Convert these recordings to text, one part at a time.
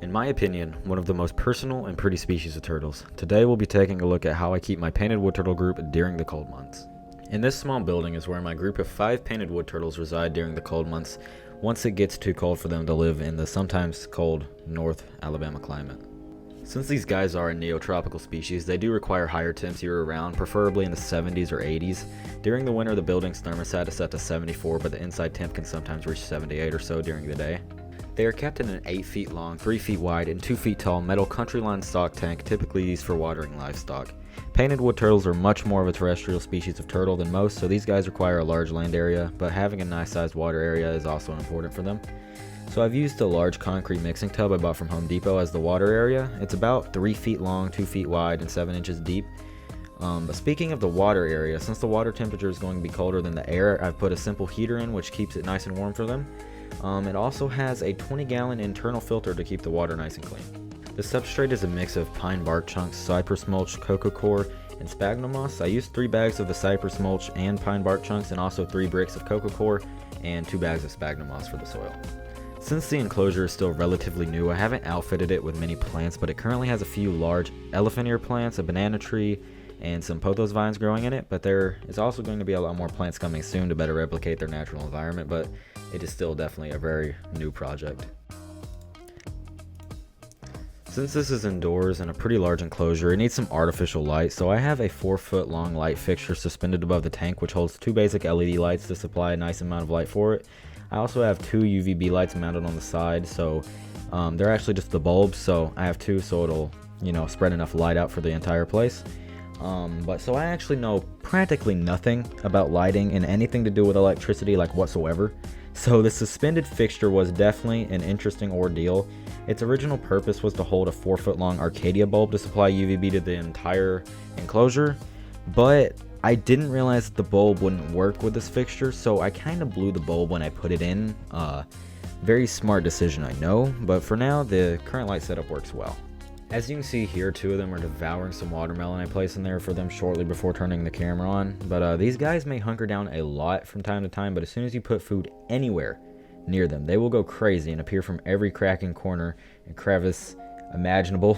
In my opinion, one of the most personal and pretty species of turtles. Today we'll be taking a look at how I keep my painted wood turtle group during the cold months. In this small building is where my group of 5 painted wood turtles reside during the cold months, once it gets too cold for them to live in the sometimes cold North Alabama climate. Since these guys are a neotropical species, they do require higher temps year-round, preferably in the 70s or 80s. During the winter, the building's thermostat is set to 74, but the inside temp can sometimes reach 78 or so during the day. They are kept in an 8 feet long, 3 feet wide, and 2 feet tall metal country-line stock tank typically used for watering livestock. Painted wood turtles are much more of a terrestrial species of turtle than most, so these guys require a large land area, but having a nice sized water area is also important for them. So I've used a large concrete mixing tub I bought from Home Depot as the water area. It's about 3 feet long, 2 feet wide, and 7 inches deep. But speaking of the water area, since the water temperature is going to be colder than the air, I've put a simple heater in which keeps it nice and warm for them. It also has a 20-gallon internal filter to keep the water nice and clean. The substrate is a mix of pine bark chunks, cypress mulch, cocoa core, and sphagnum moss. I used 3 bags of the cypress mulch and pine bark chunks, and also 3 bricks of cocoa core and 2 bags of sphagnum moss for the soil. Since the enclosure is still relatively new, I haven't outfitted it with many plants, but it currently has a few large elephant ear plants, a banana tree, and some pothos vines growing in it, but there is also going to be a lot more plants coming soon to better replicate their natural environment, but it is still definitely a very new project. Since this is indoors in a pretty large enclosure, it needs some artificial light, so I have a 4-foot long light fixture suspended above the tank which holds 2 basic LED lights to supply a nice amount of light for it. I also have 2 UVB lights mounted on the side, so they're actually just the bulbs, so I have 2 so it'll spread enough light out for the entire place. So I actually know practically nothing about lighting and anything to do with electricity like whatsoever. So the suspended fixture was definitely an interesting ordeal. Its original purpose was to hold a 4-foot long Arcadia bulb to supply UVB to the entire enclosure, but I didn't realize that the bulb wouldn't work with this fixture, so I kind of blew the bulb when I put it in. Very smart decision, I know, but for now the current light setup works well. As you can see here, 2 of them are devouring some watermelon I placed in there for them shortly before turning the camera on. But these guys may hunker down a lot from time to time, but as soon as you put food anywhere near them, they will go crazy and appear from every crack and corner and crevice imaginable.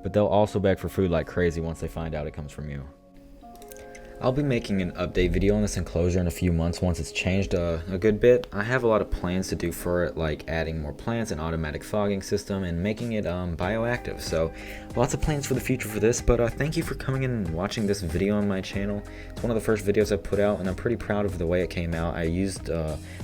But they'll also beg for food like crazy once they find out it comes from you. I'll be making an update video on this enclosure in a few months once it's changed a good bit. I have a lot of plans to do for it, like adding more plants, an automatic fogging system, and making it bioactive. So lots of plans for the future for this, but thank you for coming in and watching this video on my channel. It's one of the first videos I put out, and I'm pretty proud of the way it came out. I used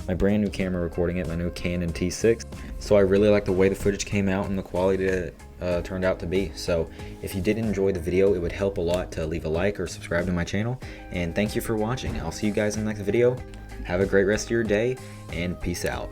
my brand new camera recording it, my new Canon T6. So I really like the way the footage came out and the quality that it turned out to be. So if you did enjoy the video, it would help a lot to leave a like or subscribe to my channel. And thank you for watching. I'll see you guys in the next video. Have a great rest of your day, and peace out.